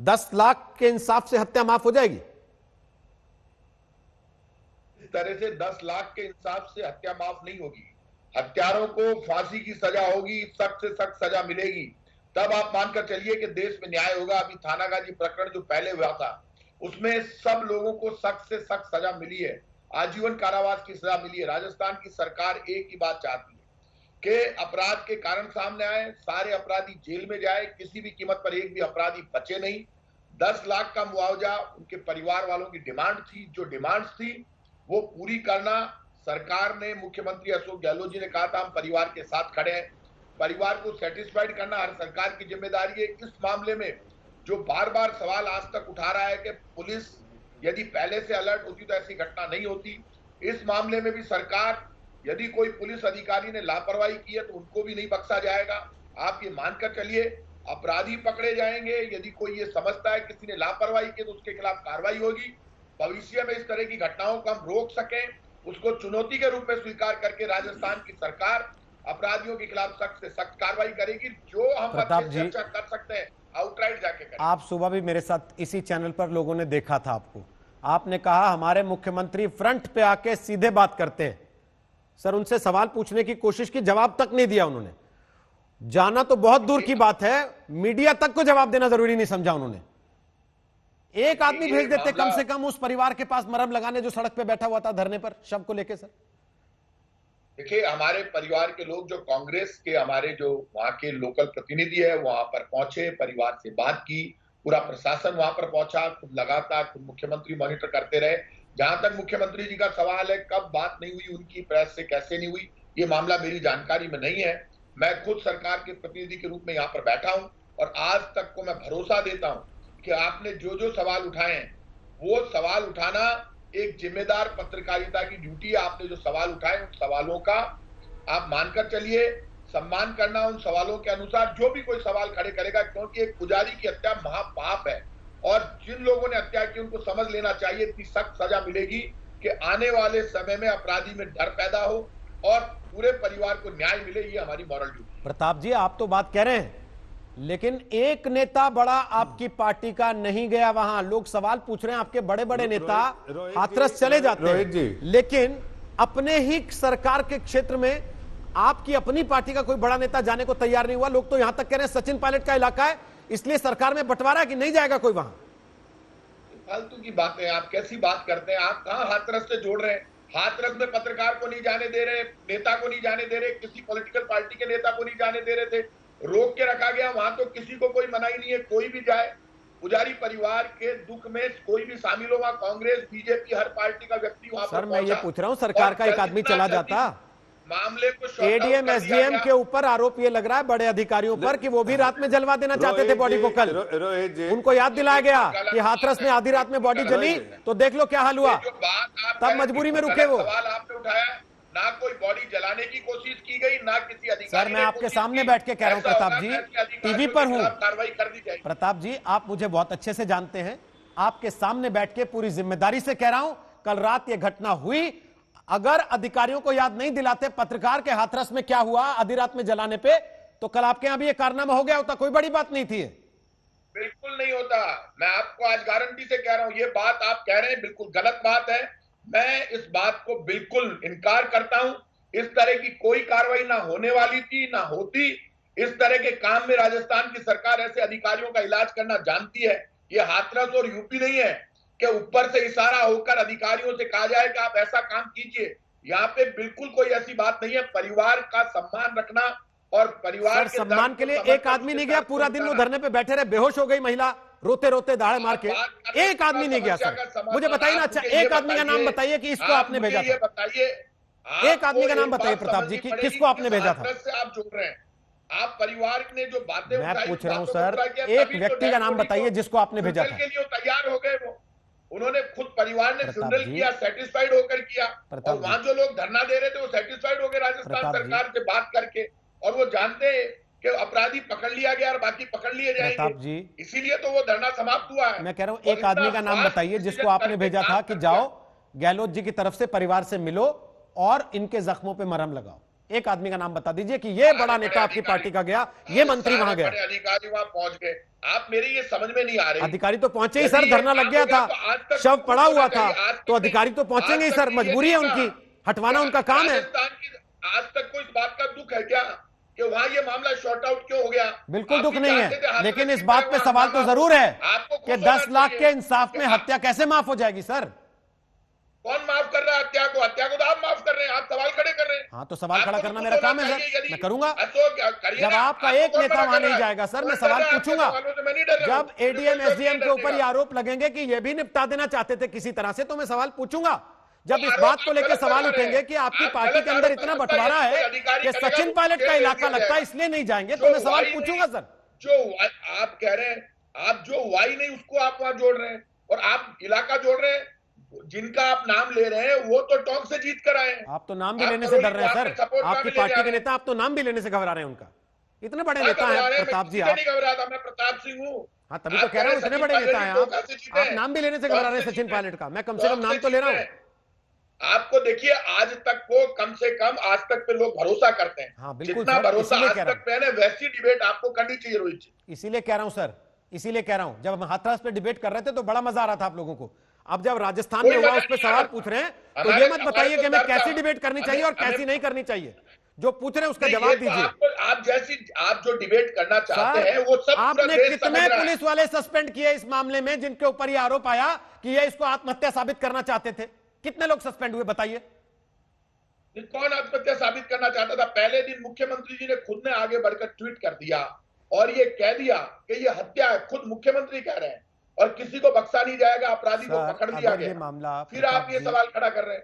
10 लाख के इंसाफ से हत्या माफ हो जाएगी? इस तरह से 10 लाख के इंसाफ से हत्या माफ नहीं होगी। हत्यारों को फांसी की सजा होगी, सख्त से सख्त सजा मिलेगी, तब आप मानकर चलिए कि देश में न्याय होगा। अभी थानागाजी प्रकरण जो पहले हुआ था उसमें सब लोगों को सख्त से सख्त सजा मिली है, आजीवन कारावास की सजा मिली है। राजस्थान की सरकार एक ही बात चाहती है कि अपराध के कारण सामने आए, सारे अपराधी जेल में जाए, किसी भी कीमत पर एक भी अपराधी बचे नहीं। 10 लाख का मुआवजा उनके परिवार वालों की डिमांड थी, जो डिमांड्स थी वो पूरी करना सरकार ने, मुख्यमंत्री अशोक गहलोत जी ने कहा था हम परिवार के साथ खड़े हैं। परिवार को सेटिस्फाइड करना हर सरकार की जिम्मेदारी है। इस मामले में जो बार बार सवाल आज तक उठा रहा है कि पुलिस यदि पहले से अलर्ट होती तो ऐसी घटना नहीं होती, इस मामले में भी सरकार, यदि कोई पुलिस अधिकारी ने लापरवाही की है तो उनको भी नहीं बख्शा जाएगा। आप ये मानकर चलिए अपराधी पकड़े जाएंगे। यदि कोई ये समझता है किसी ने लापरवाही की तो उसके खिलाफ कार्रवाई होगी। भविष्य में इस तरह की घटनाओं को हम रोक सकें, उसको चुनौती के रूप में स्वीकार करके राजस्थान की सरकार अपराधियों के खिलाफ सख्त से सख्त कार्रवाई करेगी। जो हम अच्छे से अच्छा कर सकते हैं आउटराइट जाके करें। आप सुबह भी मेरे साथ इसी चैनल पर लोगों ने देखा था आपको, आपने कहा हमारे मुख्यमंत्री फ्रंट पे आके सीधे बात करते हैं। सर, उनसे सवाल पूछने की कोशिश की, जवाब तक नहीं दिया उन्होंने। जाना तो बहुत दूर की बात है, मीडिया तक को जवाब देना जरूरी नहीं समझा उन्होंने। एक आदमी भेज देते कम से कम उस परिवार के पास मरहम लगाने जो सड़क पे बैठा हुआ था धरने पर शव को लेके। सर देखिए, हमारे परिवार के लोग जो कांग्रेस के हमारे जो वहां के लोकल प्रतिनिधि है वहां पर पहुंचे, परिवार से बात की, पूरा प्रशासन वहां पर पहुंचा, खुद लगातार खुद मुख्यमंत्री मॉनिटर करते रहे। जहां तक मुख्यमंत्री जी का सवाल है कब बात नहीं हुई उनकी, प्रेस से कैसे नहीं हुई, ये मामला मेरी जानकारी में नहीं है। मैं खुद सरकार के प्रतिनिधि के रूप में यहाँ पर बैठा हूँ और आज तक को मैं भरोसा देता हूँ कि आपने जो जो सवाल उठाए हैं वो सवाल उठाना एक जिम्मेदार पत्रकारिता की ड्यूटी है। आपने जो सवाल उठाए उन सवालों का आप मानकर चलिए सम्मान करना, उन सवालों के अनुसार जो भी कोई सवाल खड़े करेगा, क्योंकि एक पुजारी की हत्या महापाप है और जिन लोगों ने हत्या की उनको समझ लेना चाहिए, इतनी सख्त सजा मिलेगी कि आने वाले समय में अपराधी में डर पैदा हो और पूरे परिवार को न्याय मिले। ये हमारी मॉरल ड्यूटी। प्रताप जी, आप तो बात कह रहे हैं, लेकिन एक नेता बड़ा आपकी पार्टी का नहीं गया वहां। लोग सवाल पूछ रहे हैं, आपके बड़े बड़े नेता हाथरस चले जाते हैं, लेकिन अपने ही सरकार के क्षेत्र में आपकी अपनी पार्टी का कोई बड़ा नेता जाने को तैयार नहीं हुआ। लोग तो यहां तक कह रहे हैं सचिन पायलट का इलाका है इसलिए सरकार में बंटवारा कि नहीं जाएगा कोई वहां। फालतू की बातें, आप कैसी बात करते हैं? आप कहां हाथरस से जोड़ रहे हैं? हाथरस में पत्रकार को नहीं जाने दे रहे, नेता को नहीं जाने दे रहे, किसी पॉलिटिकल पार्टी के नेता को नहीं जाने दे रहे थे, रोक के रखा गया। वहां तो किसी को कोई मनाही नहीं है, कोई भी जाए। पुजारी परिवार के दुख में कोई भी शामिल हो, कांग्रेस बीजेपी हर पार्टी का व्यक्ति वहां पर। सर मैं ये पूछ रहा हूं, सरकार का एक आदमी चला जाता, मामले को एडीएम एसडीएम के ऊपर आरोप ये लग रहा है बड़े अधिकारियों पर कि वो भी रात में जलवा देना चाहते थे बॉडी को। कल उनको याद दिलाया गया कि हाथरस में आधी रात में बॉडी जली तो देख लो क्या हाल हुआ, तब मजबूरी में रुके वो। सवाल आपने उठाया, ना कोई बॉडी जलाने की कोशिश की गई, ना किसी अधिकारी। सर मैं आपके सामने बैठ के कह रहा हूं प्रताप जी, टीवी पर हूं। कार्रवाई कर दी जाएगी। प्रताप जी, आप मुझे बहुत अच्छे से जानते हैं, आपके सामने बैठ के पूरी जिम्मेदारी से कह रहा हूं, कल रात ये घटना हुई। अगर अधिकारियों को याद नहीं दिलाते पत्रकार के हाथरस में क्या हुआ आधी रात में जलाने पे, तो कल आपके यहां भी ये कारनामा हो गया होता, कोई बड़ी बात नहीं थी। बिल्कुल नहीं होता। मैं आपको आज गारंटी से कह रहा हूं, ये बात आप कह रहे हैं बिल्कुल गलत बात है। मैं इस बात को बिल्कुल इनकार करता हूं। इस तरह की कोई कार्रवाई ना होने वाली थी, ना होती। इस तरह के काम में राजस्थान की सरकार ऐसे अधिकारियों का इलाज करना जानती है। ये हाथरस और यूपी नहीं है कि ऊपर से इशारा होकर अधिकारियों से कहा जाए कि आप ऐसा काम कीजिए। यहाँ पे बिल्कुल कोई ऐसी बात नहीं है। परिवार का सम्मान रखना और परिवार के सम्मान के लिए एक आदमी नहीं गया, पूरा दिन वो धरने पे बैठे रहे, बेहोश हो गई महिला रोते रोते दाढ़े मार के, एक आदमी नहीं गया। सर मुझे बताइए ना, अच्छा एक आदमी का नाम बताइए कि इसको आपने भेजा था, बताइए एक आदमी का नाम बताइए प्रताप जी कि किसको आपने भेजा था। आप जुड़ रहे हैं, आप परिवार ने जो बातें मैं पूछ रहा हूं सर, एक व्यक्ति का नाम बताइए जिसको आपने भेजा था। के लिए तैयार हो गए वो, उन्होंने खुद परिवार ने फ्यूनरल किया, सेटिस्फाइड होकर किया। और वहां जो लोग धरना दे रहे थे वो सेटिस्फाइड हो गए राजस्थान सरकार से बात करके, और वो जानते हैं कि अपराधी पकड़ लिया गया और बाकी पकड़ लिए जाएंगे, इसीलिए तो वो धरना समाप्त हुआ है। मैं कह रहा हूं एक आदमी का नाम बताइए जिसको आपने भेजा था कि जाओ गहलोत जी की तरफ से परिवार से मिलो और इनके जख्मों पे मरहम लगाओ। एक आदमी का नाम बता दीजिए कि ये बड़ा नेता आपकी पार्टी का गया, ये मंत्री वहां गया। बड़े अधिकारी वहां पहुंच गए, आप मेरी ये समझ में नहीं आ रही। अधिकारी तो पहुंचे ही सर, धरना लग गया था, शव पड़ा हुआ था, तो अधिकारी तो पहुंचेंगे ही सर, मजबूरी है उनकी, हटवाना उनका काम है। आज तक कोई इस बात का दुख है क्या कि वहां ये मामला शॉर्ट आउट क्यों हो गया? बिल्कुल दुख नहीं है, लेकिन इस बात पे सवाल तो जरूर है कि 10 लाख के इंसाफ में हत्या कैसे माफ हो जाएगी सर? कौन माफ कर रहा है हत्या को? हत्या को तो आप माफ कर रहे हैं, आप सवाल खड़े कर रहे हैं। हाँ, तो सवाल खड़ा करना मेरा काम है सर, मैं करूंगा। जब आपका एक नेता वहां नहीं जाएगा सर, मैं सवाल पूछूंगा। जब एडीएम एसडीएम के ऊपर ये आरोप लगेंगे कि ये भी निपटा देना चाहते थे किसी तरह से, तो मैं सवाल पूछूंगा। जब इस बात को लेकर सवाल उठेंगे कि आपकी पार्टी के अंदर इतना बंटवारा है कि सचिन पायलट का इलाका लगता है इसलिए नहीं जाएंगे, तो मैं सवाल पूछूंगा सर। जो आप कह रहे हैं, आप जो वाई नहीं उसको आप वहां जोड़ रहे हैं और आप इलाका जोड़ रहे हैं। जिनका आप नाम ले रहे हैं वो तो टॉक से जीत कर आए हैं। आप तो नाम भी लेने से डर रहे हैं सर, आपकी पार्टी के नेता, आप तो नाम भी लेने से घबरा रहे हैं उनका। इतने बड़े नेता हैं प्रताप जी, आप नहीं घबरा था, मैं प्रताप सिंह हूँ। हाँ, तभी तो कह रहा हूँ इतने बड़े नेता हैं आप नाम भी लेने से घबरा रहे हैं सचिन पायलट का। मैं कम से कम नाम तो ले रहा हूँ। आपको देखिए, आज तक को कम से कम आज तक पे लोग भरोसा करते हैं। हाँ बिल्कुल, जितना भरोसा आज तक पे है, वैसी डिबेट आपको करनी चाहिए रोहित जी। इसीलिए कह रहा हूं सर, इसीलिए कह रहा हूं, जब हम हाथरस पे डिबेट कर रहे थे तो बड़ा मजा आ रहा था आप लोगों को। अब जब राजस्थान में हुआ उस पर सवाल पूछ रहे हैं, तो ये मत बताइए कि हमें कैसी डिबेट करनी चाहिए और कैसी नहीं करनी चाहिए। जो पूछ रहे हैं उसका जवाब दीजिए। आप जो डिबेट करना चाहते हैं वो सब आपने कितने पुलिस वाले सस्पेंड किए इस मामले में जिनके ऊपर यह आरोप आया कि ये इसको आत्महत्या साबित करना चाहते थे? कितने लोग सस्पेंड हुए बताइए? कौन आत्महत्या साबित करना चाहता था? पहले दिन मुख्यमंत्री जी ने खुद ने आगे बढ़कर ट्वीट कर दिया और ये कह दिया कि ये हत्या है। खुद मुख्यमंत्री कह रहे हैं और किसी को बख्शा नहीं जाएगा, अपराधी को पकड़ लिया गया। मामला फिर आप ये सवाल खड़ा कर रहे हैं।